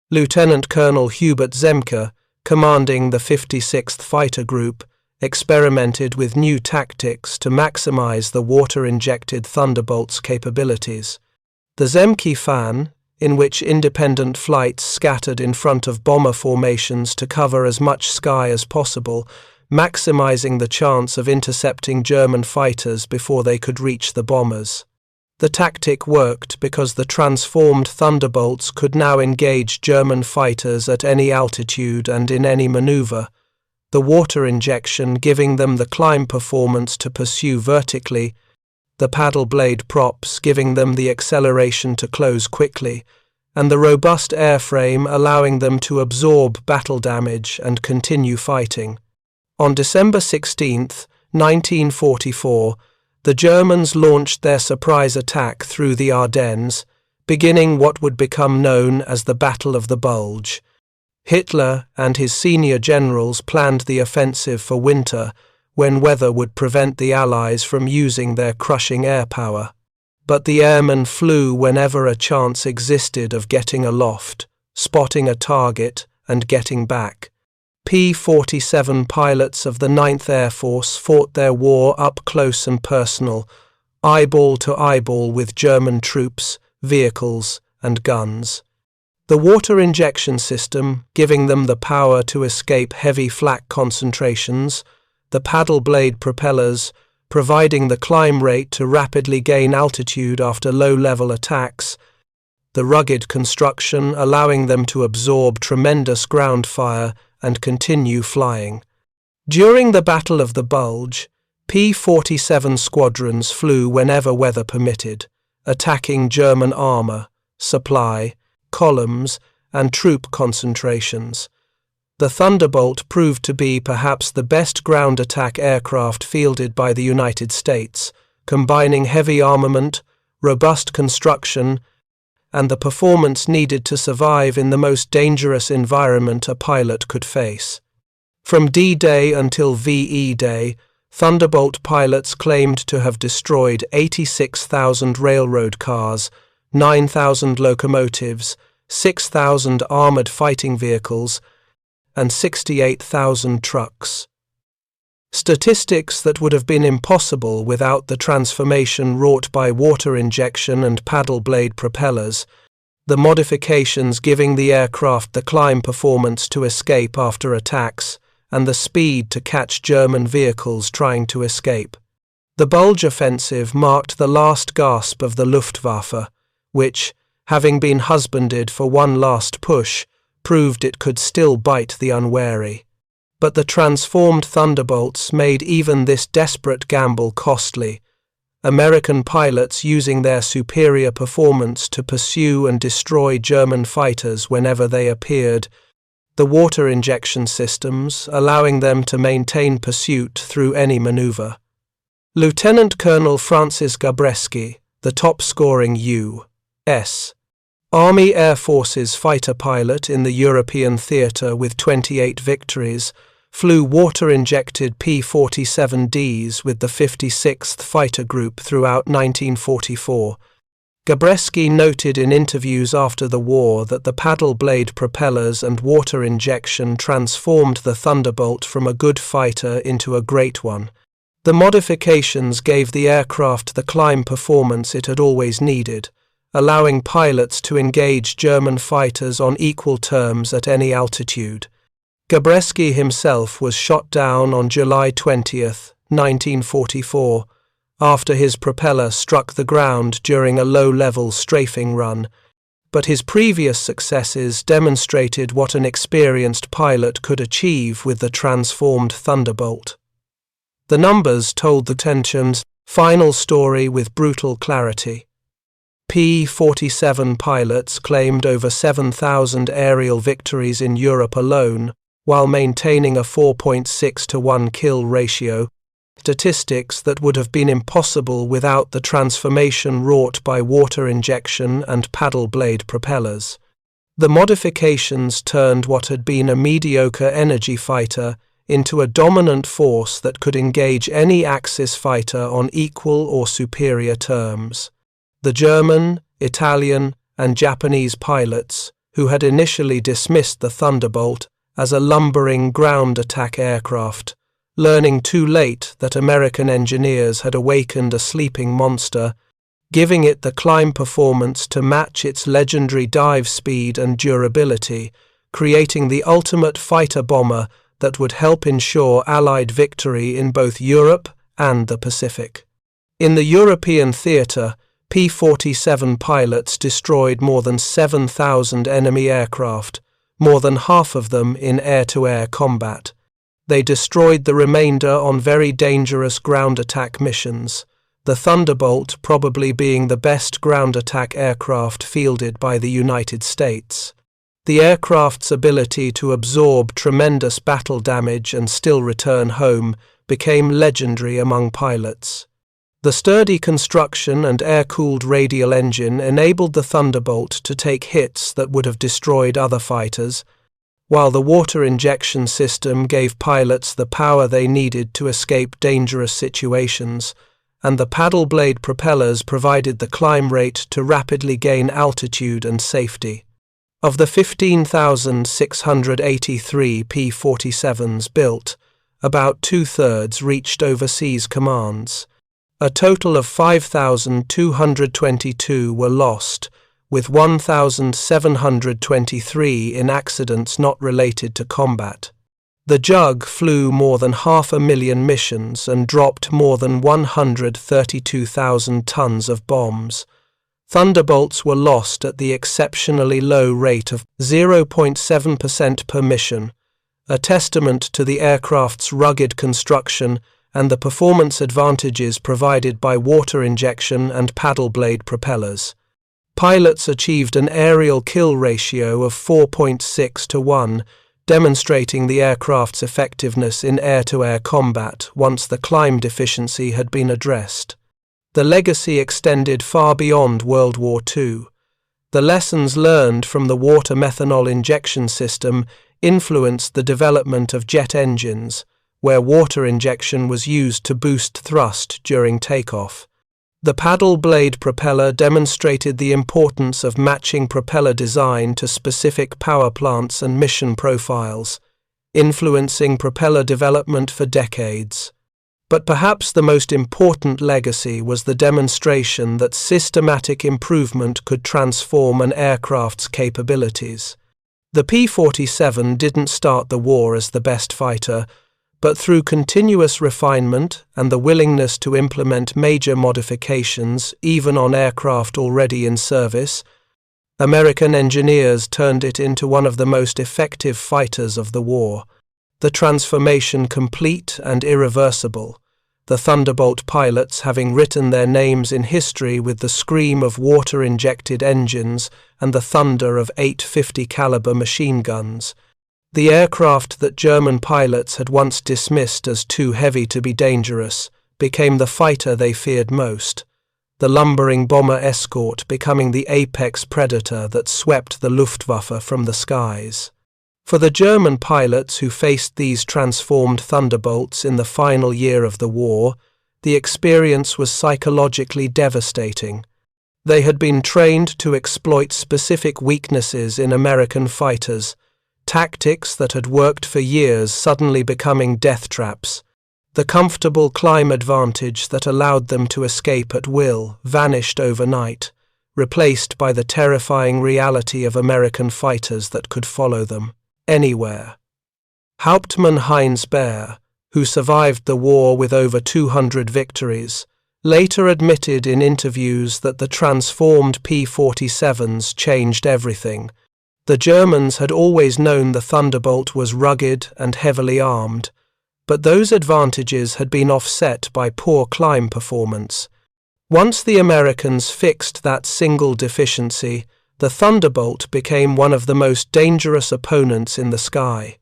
Lieutenant Colonel Hubert Zemke, commanding the 56th Fighter Group, experimented with new tactics to maximize the water-injected Thunderbolt's capabilities. The Zemke fan, in which independent flights scattered in front of bomber formations to cover as much sky as possible, maximizing the chance of intercepting German fighters before they could reach the bombers. The tactic worked because the transformed Thunderbolts could now engage German fighters at any altitude and in any maneuver, the water injection giving them the climb performance to pursue vertically, the paddle blade props giving them the acceleration to close quickly, and the robust airframe allowing them to absorb battle damage and continue fighting. On December 16, 1944, the Germans launched their surprise attack through the Ardennes, beginning what would become known as the Battle of the Bulge. Hitler and his senior generals planned the offensive for winter, when weather would prevent the Allies from using their crushing air power. But the airmen flew whenever a chance existed of getting aloft, spotting a target, and getting back. P-47 pilots of the 9th Air Force fought their war up close and personal, eyeball to eyeball with German troops, vehicles, and guns. The water injection system, giving them the power to escape heavy flak concentrations, the paddle blade propellers, providing the climb rate to rapidly gain altitude after low-level attacks, the rugged construction allowing them to absorb tremendous ground fire and continue flying. During the Battle of the Bulge, P-47 squadrons flew whenever weather permitted, attacking German armor, supply, columns, and troop concentrations. The Thunderbolt proved to be perhaps the best ground attack aircraft fielded by the United States, combining heavy armament, robust construction, and the performance needed to survive in the most dangerous environment a pilot could face. From D-Day until VE Day, Thunderbolt pilots claimed to have destroyed 86,000 railroad cars, 9,000 locomotives, 6,000 armored fighting vehicles, and 68,000 trucks. Statistics that would have been impossible without the transformation wrought by water injection and paddle blade propellers, the modifications giving the aircraft the climb performance to escape after attacks, and the speed to catch German vehicles trying to escape. The Bulge offensive marked the last gasp of the Luftwaffe, which, having been husbanded for one last push, proved it could still bite the unwary. But the transformed Thunderbolts made even this desperate gamble costly, American pilots using their superior performance to pursue and destroy German fighters whenever they appeared, the water injection systems allowing them to maintain pursuit through any maneuver. Lieutenant Colonel Francis Gabreski, the top-scoring U.S. Army Air Forces fighter pilot in the European theatre with 28 victories, flew water-injected P-47Ds with the 56th Fighter Group throughout 1944. Gabreski noted in interviews after the war that the paddle blade propellers and water injection transformed the Thunderbolt from a good fighter into a great one. The modifications gave the aircraft the climb performance it had always needed, allowing pilots to engage German fighters on equal terms at any altitude. Gabreski himself was shot down on July 20, 1944, after his propeller struck the ground during a low-level strafing run, but his previous successes demonstrated what an experienced pilot could achieve with the transformed Thunderbolt. The numbers told the tension's final story with brutal clarity. P-47 pilots claimed over 7,000 aerial victories in Europe alone, while maintaining a 4.6-to-1 kill ratio, statistics that would have been impossible without the transformation wrought by water injection and paddle blade propellers. The modifications turned what had been a mediocre energy fighter into a dominant force that could engage any Axis fighter on equal or superior terms. The German, Italian, and Japanese pilots, who had initially dismissed the Thunderbolt as a lumbering ground attack aircraft, learning too late that American engineers had awakened a sleeping monster, giving it the climb performance to match its legendary dive speed and durability, creating the ultimate fighter-bomber that would help ensure Allied victory in both Europe and the Pacific. In the European theatre, P-47 pilots destroyed more than 7,000 enemy aircraft, more than half of them in air-to-air combat. They destroyed the remainder on very dangerous ground attack missions, the Thunderbolt probably being the best ground attack aircraft fielded by the United States. The aircraft's ability to absorb tremendous battle damage and still return home became legendary among pilots. The sturdy construction and air-cooled radial engine enabled the Thunderbolt to take hits that would have destroyed other fighters, while the water injection system gave pilots the power they needed to escape dangerous situations, and the paddle blade propellers provided the climb rate to rapidly gain altitude and safety. Of the 15,683 P-47s built, about two-thirds reached overseas commands. A total of 5,222 were lost, with 1,723 in accidents not related to combat. The Jug flew more than 500,000 missions and dropped more than 132,000 tons of bombs. Thunderbolts were lost at the exceptionally low rate of 0.7% per mission, a testament to the aircraft's rugged construction and the performance advantages provided by water injection and paddle blade propellers. Pilots achieved an aerial kill ratio of 4.6 to 1, demonstrating the aircraft's effectiveness in air-to-air combat once the climb deficiency had been addressed. The legacy extended far beyond World War II. The lessons learned from the water methanol injection system influenced the development of jet engines, where water injection was used to boost thrust during takeoff. The paddle blade propeller demonstrated the importance of matching propeller design to specific power plants and mission profiles, influencing propeller development for decades. But perhaps the most important legacy was the demonstration that systematic improvement could transform an aircraft's capabilities. The P-47 didn't start the war as the best fighter, but through continuous refinement and the willingness to implement major modifications even on aircraft already in service, American engineers turned it into one of the most effective fighters of the war. The transformation complete and irreversible, the Thunderbolt pilots having written their names in history with the scream of water-injected engines and the thunder of 850 caliber machine guns. The aircraft that German pilots had once dismissed as too heavy to be dangerous became the fighter they feared most, the lumbering bomber escort becoming the apex predator that swept the Luftwaffe from the skies. For the German pilots who faced these transformed Thunderbolts in the final year of the war, the experience was psychologically devastating. They had been trained to exploit specific weaknesses in American fighters, tactics that had worked for years suddenly becoming death traps. The comfortable climb advantage that allowed them to escape at will vanished overnight, replaced by the terrifying reality of American fighters that could follow them anywhere. Hauptmann Heinz Baer, who survived the war with over 200 victories, later admitted in interviews that the transformed P-47s changed everything. The Germans had always known the Thunderbolt was rugged and heavily armed, but those advantages had been offset by poor climb performance. Once the Americans fixed that single deficiency, the Thunderbolt became one of the most dangerous opponents in the sky.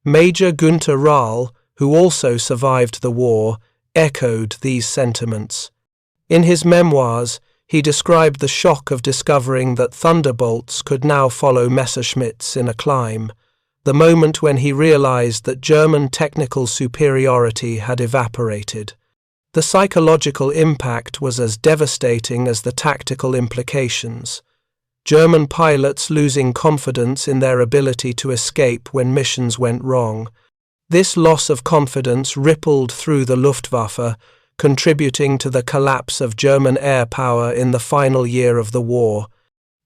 Major Günther Rahl, who also survived the war, echoed these sentiments. In his memoirs, he described the shock of discovering that Thunderbolts could now follow Messerschmitts in a climb, the moment when he realized that German technical superiority had evaporated. The psychological impact was as devastating as the tactical implications. German pilots losing confidence in their ability to escape when missions went wrong. This loss of confidence rippled through the Luftwaffe, contributing to the collapse of German air power in the final year of the war.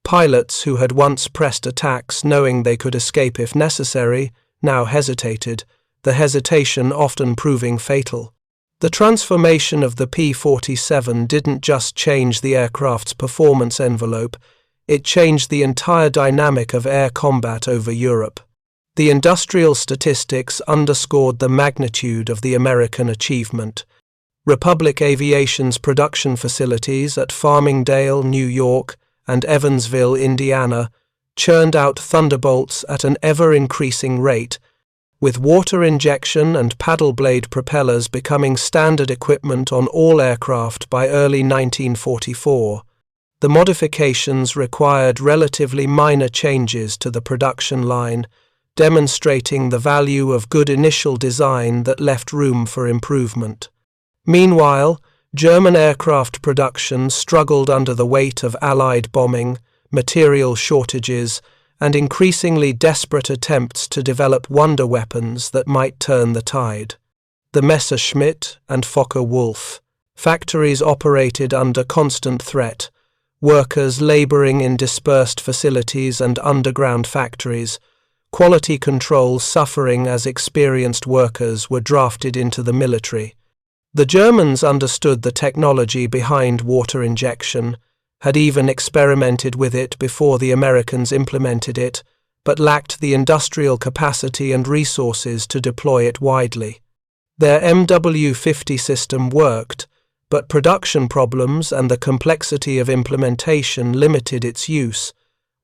Pilots who had once pressed attacks knowing they could escape if necessary, now hesitated, the hesitation often proving fatal. The transformation of the P-47 didn't just change the aircraft's performance envelope, it changed the entire dynamic of air combat over Europe. The industrial statistics underscored the magnitude of the American achievement. Republic Aviation's production facilities at Farmingdale, New York, and Evansville, Indiana, churned out Thunderbolts at an ever-increasing rate, with water injection and paddle blade propellers becoming standard equipment on all aircraft by early 1944. The modifications required relatively minor changes to the production line, demonstrating the value of good initial design that left room for improvement. Meanwhile, German aircraft production struggled under the weight of Allied bombing, material shortages, and increasingly desperate attempts to develop wonder weapons that might turn the tide. The Messerschmitt and Focke-Wulf factories operated under constant threat, workers laboring in dispersed facilities and underground factories, quality control suffering as experienced workers were drafted into the military. The Germans understood the technology behind water injection, had even experimented with it before the Americans implemented it, but lacked the industrial capacity and resources to deploy it widely. Their MW50 system worked, but production problems and the complexity of implementation limited its use,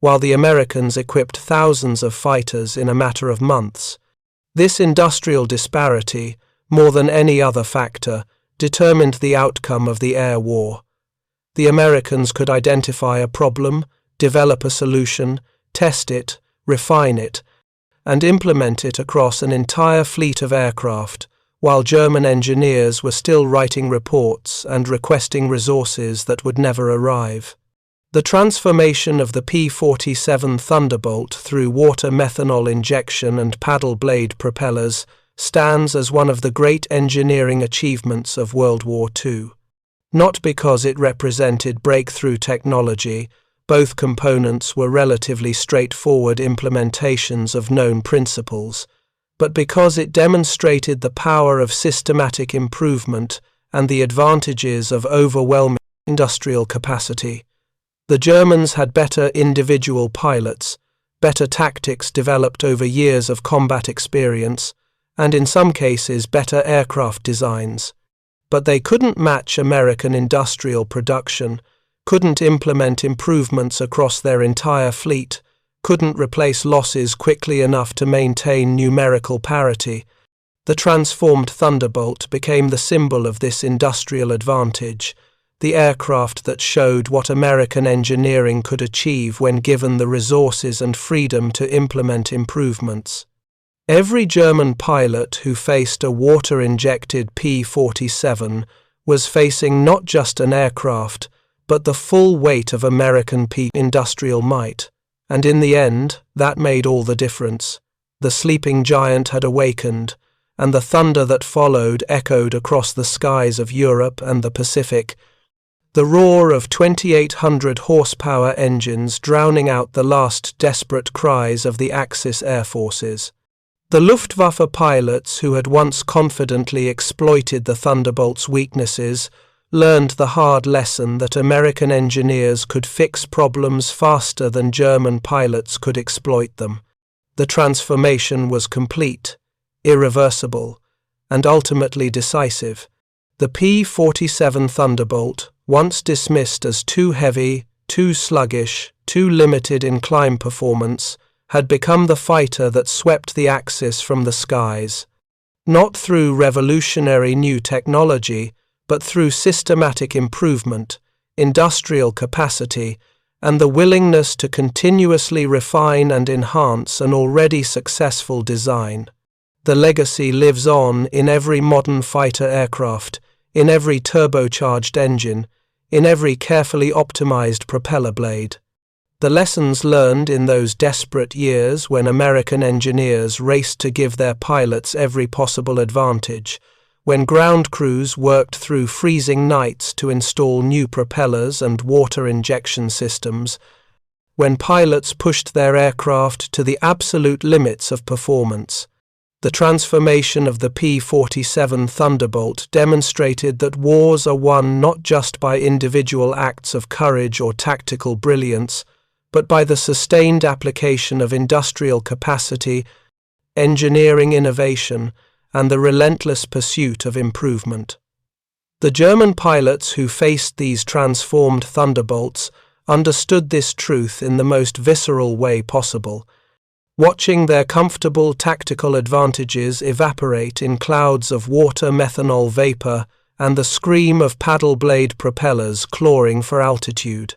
while the Americans equipped thousands of fighters in a matter of months. This industrial disparity, more than any other factor, determined the outcome of the air war. The Americans could identify a problem, develop a solution, test it, refine it, and implement it across an entire fleet of aircraft, while German engineers were still writing reports and requesting resources that would never arrive. The transformation of the P-47 Thunderbolt through water methanol injection and paddle blade propellers stands as one of the great engineering achievements of World War II. Not because it represented breakthrough technology, both components were relatively straightforward implementations of known principles, but because it demonstrated the power of systematic improvement and the advantages of overwhelming industrial capacity. The Germans had better individual pilots, better tactics developed over years of combat experience, and in some cases better aircraft designs. But they couldn't match American industrial production, couldn't implement improvements across their entire fleet, couldn't replace losses quickly enough to maintain numerical parity. The transformed Thunderbolt became the symbol of this industrial advantage, the aircraft that showed what American engineering could achieve when given the resources and freedom to implement improvements. Every German pilot who faced a water-injected P-47 was facing not just an aircraft, but the full weight of American industrial might. And in the end, that made all the difference. The sleeping giant had awakened, and the thunder that followed echoed across the skies of Europe and the Pacific, the roar of 2,800 horsepower engines drowning out the last desperate cries of the Axis air forces. The Luftwaffe pilots who had once confidently exploited the Thunderbolt's weaknesses learned the hard lesson that American engineers could fix problems faster than German pilots could exploit them. The transformation was complete, irreversible, and ultimately decisive. The P-47 Thunderbolt, once dismissed as too heavy, too sluggish, too limited in climb performance, had become the fighter that swept the Axis from the skies. Not through revolutionary new technology, but through systematic improvement, industrial capacity, and the willingness to continuously refine and enhance an already successful design. The legacy lives on in every modern fighter aircraft, in every turbocharged engine, in every carefully optimized propeller blade. The lessons learned in those desperate years when American engineers raced to give their pilots every possible advantage, when ground crews worked through freezing nights to install new propellers and water injection systems, when pilots pushed their aircraft to the absolute limits of performance. The transformation of the P-47 Thunderbolt demonstrated that wars are won not just by individual acts of courage or tactical brilliance, but by the sustained application of industrial capacity, engineering innovation, and the relentless pursuit of improvement. The German pilots who faced these transformed Thunderbolts understood this truth in the most visceral way possible, watching their comfortable tactical advantages evaporate in clouds of water methanol vapor and the scream of paddle blade propellers clawing for altitude.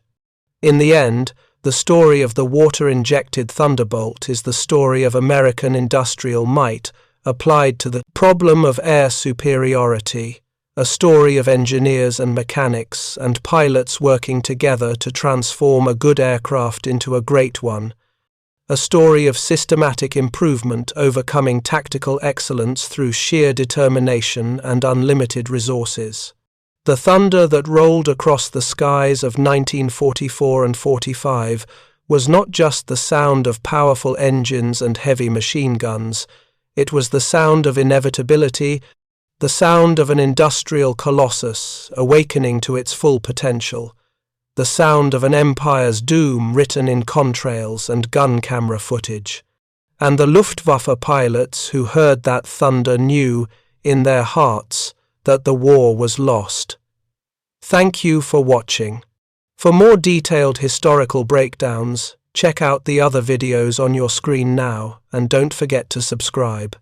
In the end, the story of the water-injected Thunderbolt is the story of American industrial might applied to the problem of air superiority, a story of engineers and mechanics and pilots working together to transform a good aircraft into a great one, a story of systematic improvement overcoming tactical excellence through sheer determination and unlimited resources. The thunder that rolled across the skies of 1944 and 45 was not just the sound of powerful engines and heavy machine guns, it was the sound of inevitability, the sound of an industrial colossus awakening to its full potential, the sound of an empire's doom written in contrails and gun camera footage. And the Luftwaffe pilots who heard that thunder knew in their hearts that the war was lost. Thank you for watching. For more detailed historical breakdowns, check out the other videos on your screen now and don't forget to subscribe.